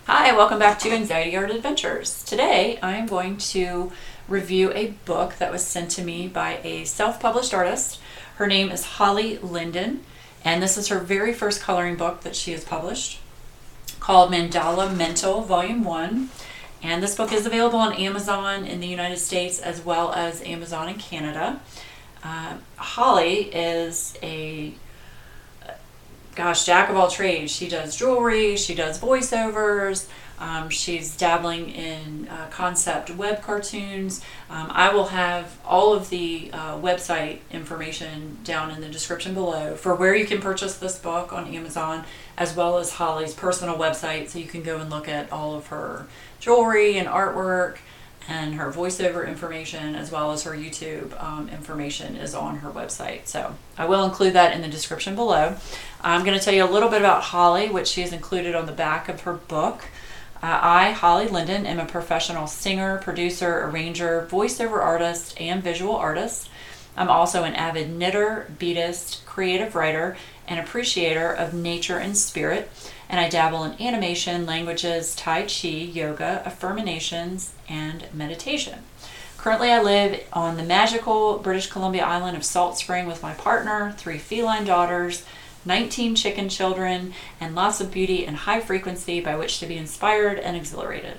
Hi, welcome back to Anxiety Art Adventures. Today I'm going to review a book that was sent to me by a self-published artist. Her name is Holly Lindin, and this is her very first coloring book that she has published called Mandala Mental Vol.1. And this book is available on Amazon in the United States as well as Amazon in Canada. Holly is a jack of all trades. She does jewelry, she does voiceovers, she's dabbling in concept web cartoons. I will have all of the website information down in the description below for where you can purchase this book on Amazon, as well as Holly's personal website, so you can go and look at all of her jewelry and artwork, and her voiceover information, as well as her YouTube information is on her website. So I will include that in the description below. I'm going to tell you a little bit about Holly, which she has included on the back of her book. I, Holly Lindin, am a professional singer, producer, arranger, voiceover artist, and visual artist. I'm also an avid knitter, beadist, creative writer, and appreciator of nature and spirit. And I dabble in animation, languages, Tai Chi, yoga, affirmations, and meditation. Currently, I live on the magical British Columbia island of Salt Spring with my partner, 3 feline daughters, 19 chicken children, and lots of beauty and high frequency by which to be inspired and exhilarated.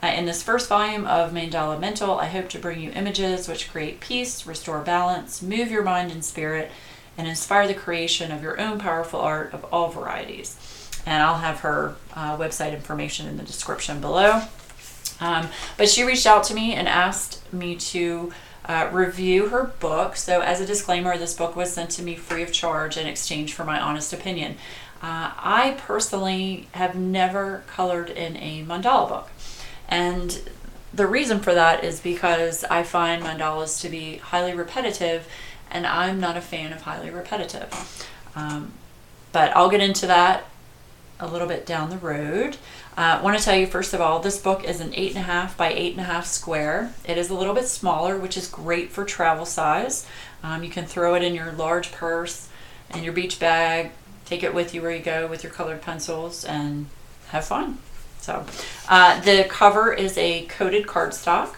In this first volume of Mandala Mental, I hope to bring you images which create peace, restore balance, move your mind and spirit, and inspire the creation of your own powerful art of all varieties. And I'll have her website information in the description below. But she reached out to me and asked me to review her book. So as a disclaimer, this book was sent to me free of charge in exchange for my honest opinion. I personally have never colored in a mandala book. And the reason for that is because I find mandalas to be highly repetitive, and I'm not a fan of highly repetitive. But I'll get into that a little bit down the road. I want to tell you, first of all, this book is an 8.5 by 8.5 square. It is a little bit smaller, which is great for travel size. You can throw it in your large purse and your beach bag, take it with you where you go with your colored pencils, and have fun. So the cover is a coated cardstock.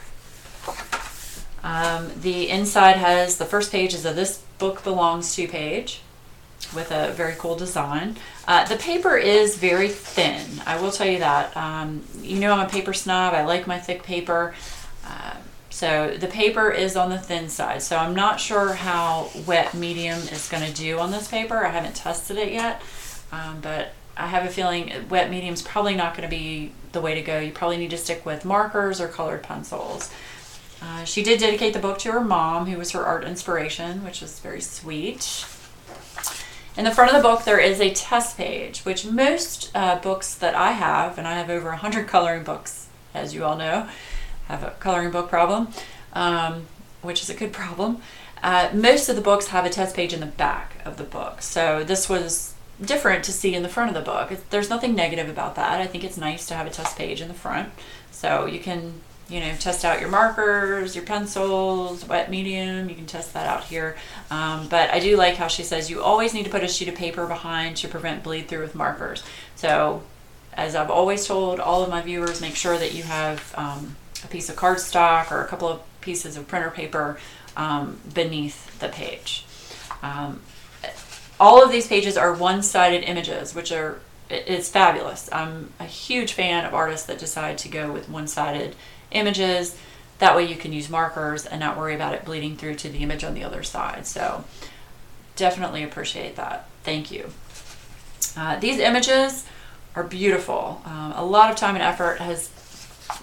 The inside has, the first page is a "This Book Belongs To" page with a very cool design. The paper is very thin, I will tell you that. You know I'm a paper snob, I like my thick paper. So the paper is on the thin side, so I'm not sure how wet medium is going to do on this paper. I haven't tested it yet, but I have a feeling wet medium is probably not going to be the way to go. You probably need to stick with markers or colored pencils. She did dedicate the book to her mom, who was her art inspiration, which is very sweet. In the front of the book, there is a test page, which most books that I have, and I have over 100 coloring books, as you all know, have a coloring book problem, which is a good problem. Most of the books have a test page in the back of the book, so this was different to see in the front of the book. There's nothing negative about that. I think it's nice to have a test page in the front, so you can, test out your markers, your pencils, wet, medium. You can test that out here. But I do like how she says you always need to put a sheet of paper behind to prevent bleed through with markers. So as I've always told all of my viewers, make sure that you have a piece of cardstock or a couple of pieces of printer paper beneath the page. All of these pages are one-sided images, which it's fabulous. I'm a huge fan of artists that decide to go with one-sided images. That way you can use markers and not worry about it bleeding through to the image on the other side. So definitely appreciate that. Thank you. These images are beautiful. A lot of time and effort has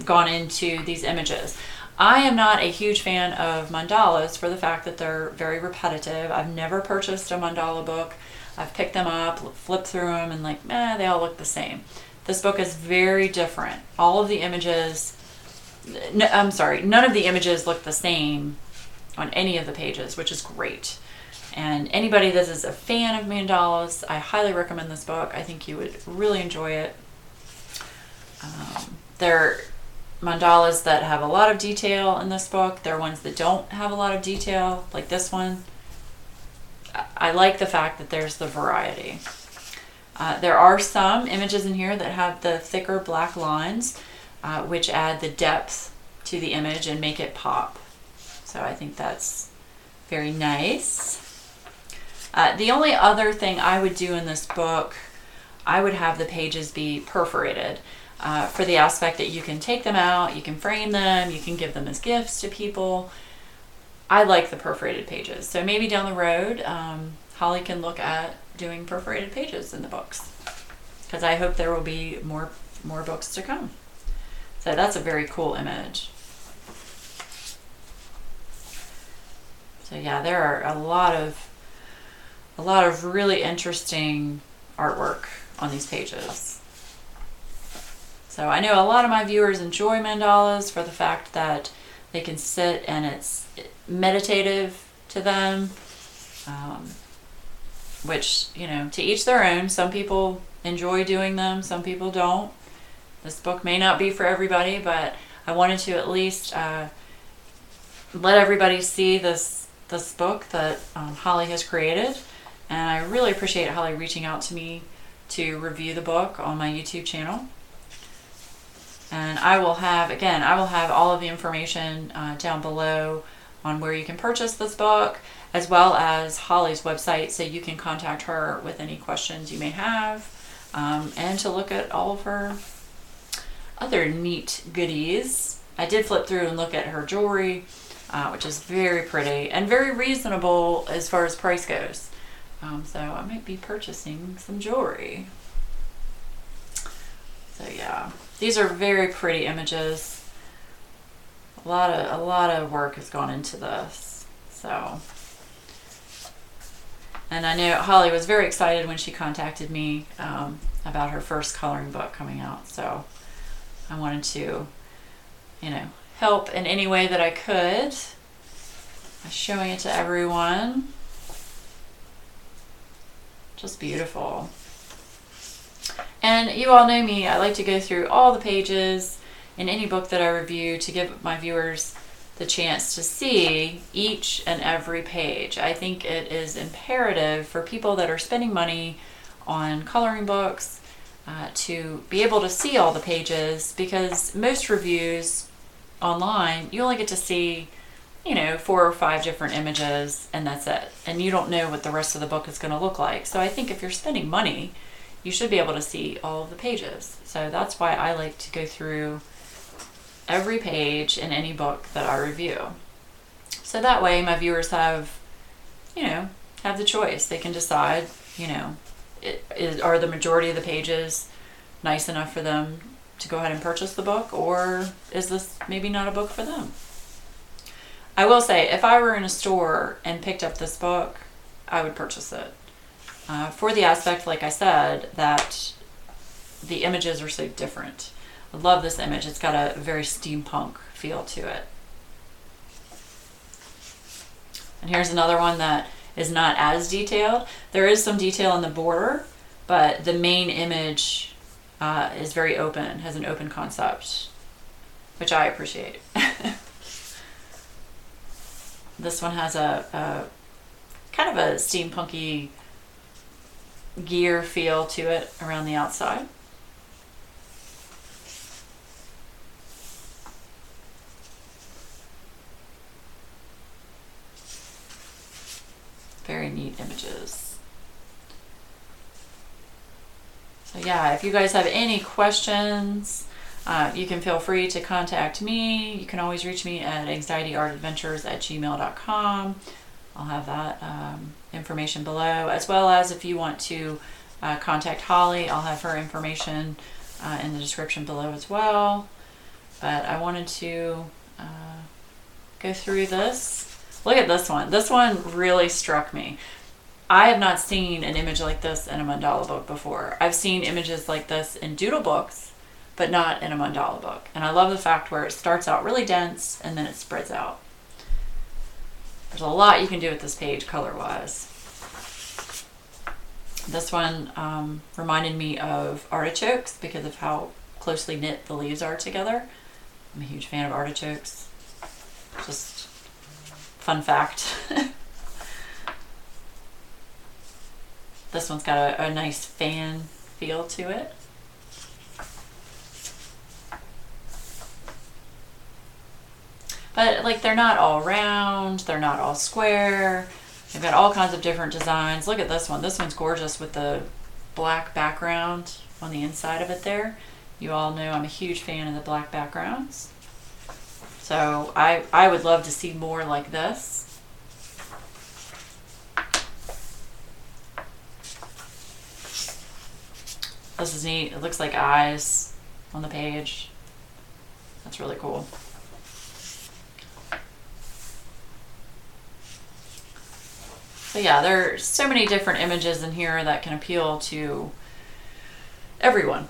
gone into these images. I am not a huge fan of mandalas for the fact that they're very repetitive. I've never purchased a mandala book. I've picked them up, flipped through them, and they all look the same. This book is very different. All of the images, none of the images look the same on any of the pages, which is great. And anybody that is a fan of mandalas, I highly recommend this book. I think you would really enjoy it. They're mandalas that have a lot of detail in this book. There are ones that don't have a lot of detail, like this one. I like the fact that there's the variety. There are some images in here that have the thicker black lines, which add the depth to the image and make it pop. So I think that's very nice. The only other thing I would do in this book, I would have the pages be perforated for the aspect that you can take them out, you can frame them, you can give them as gifts to people. I like the perforated pages. So maybe down the road, Holly can look at doing perforated pages in the books, because I hope there will be more books to come. So that's a very cool image. So yeah, there are a lot of really interesting artwork on these pages. So I know a lot of my viewers enjoy mandalas for the fact that they can sit and it's meditative to them, which, you know, to each their own. Some people enjoy doing them, some people don't. This book may not be for everybody, but I wanted to at least let everybody see this book that Holly has created. And I really appreciate Holly reaching out to me to review the book on my YouTube channel. And I will have all of the information down below on where you can purchase this book, as well as Holly's website, so you can contact her with any questions you may have, and to look at all of her other neat goodies. I did flip through and look at her jewelry, which is very pretty and very reasonable as far as price goes. So I might be purchasing some jewelry. So yeah, these are very pretty images. A lot of work has gone into this. So, and I know Holly was very excited when she contacted me about her first coloring book coming out. So I wanted to, you know, help in any way that I could by showing it to everyone. Just beautiful. And you all know me, I like to go through all the pages in any book that I review to give my viewers the chance to see each and every page. I think it is imperative for people that are spending money on coloring books to be able to see all the pages, because most reviews online, you only get to see, you know, 4 or 5 different images, and that's it. And you don't know what the rest of the book is going to look like. So I think if you're spending money, you should be able to see all of the pages. So that's why I like to go through every page in any book that I review. So that way my viewers have, you know, have the choice. They can decide, you know, are the majority of the pages nice enough for them to go ahead and purchase the book, or is this maybe not a book for them? I will say, if I were in a store and picked up this book, I would purchase it. For the aspect, like I said, that the images are so different. I love this image. It's got a very steampunk feel to it. And here's another one that is not as detailed. There is some detail in the border, but the main image is very open, has an open concept, which I appreciate. This one has a kind of a steampunky gear feel to it around the outside. Very neat images. So yeah, if you guys have any questions, you can feel free to contact me. You can always reach me at anxietyartadventures@gmail.com. I'll have that information below, as well as if you want to contact Holly, I'll have her information in the description below as well. But I wanted to go through this. Look at this one. This one really struck me. I have not seen an image like this in a mandala book before. I've seen images like this in doodle books, but not in a mandala book. And I love the fact where it starts out really dense and then it spreads out. There's a lot you can do with this page color-wise. This one reminded me of artichokes because of how closely knit the leaves are together. I'm a huge fan of artichokes. Just fun fact. This one's got a nice fan feel to it. But like, they're not all round, they're not all square. They've got all kinds of different designs. Look at this one. This one's gorgeous with the black background on the inside of it there. You all know I'm a huge fan of the black backgrounds. So I would love to see more like this. This is neat. It looks like eyes on the page. That's really cool. So yeah, there's so many different images in here that can appeal to everyone.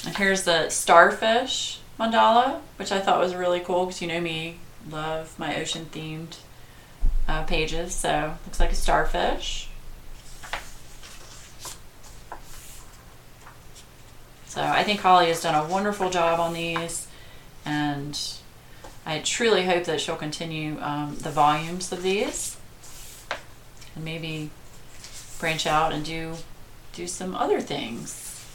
And here's the starfish mandala, which I thought was really cool because you know me, love my ocean themed pages. So looks like a starfish. So I think Holly has done a wonderful job on these, and I truly hope that she'll continue the volumes of these and maybe branch out and do some other things.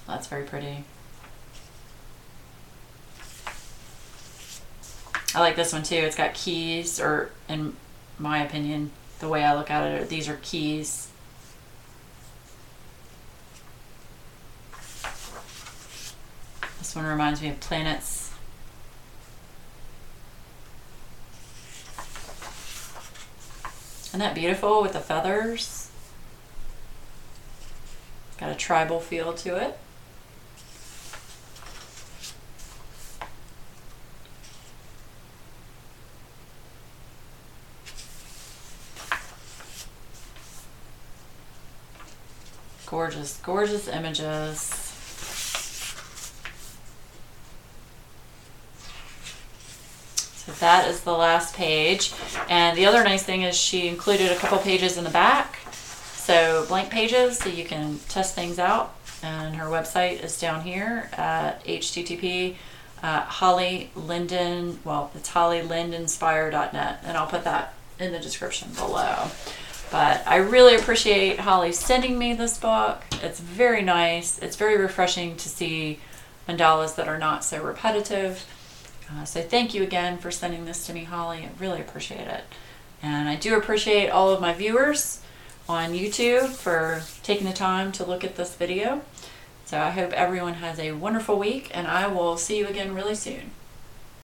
That's very pretty. I like this one too. It's got keys, or in my opinion, the way I look at it, these are keys. This one reminds me of planets. Isn't that beautiful with the feathers? Got a tribal feel to it. Gorgeous, gorgeous images. So that is the last page. And the other nice thing is she included a couple pages in the back. So blank pages, so you can test things out. And her website is down here at http Holly Lindin, well, it's hollylindinspire.net. And I'll put that in the description below. But I really appreciate Holly sending me this book. It's very nice. It's very refreshing to see mandalas that are not so repetitive. So thank you again for sending this to me, Holly. I really appreciate it. And I do appreciate all of my viewers on YouTube for taking the time to look at this video. So I hope everyone has a wonderful week, and I will see you again really soon.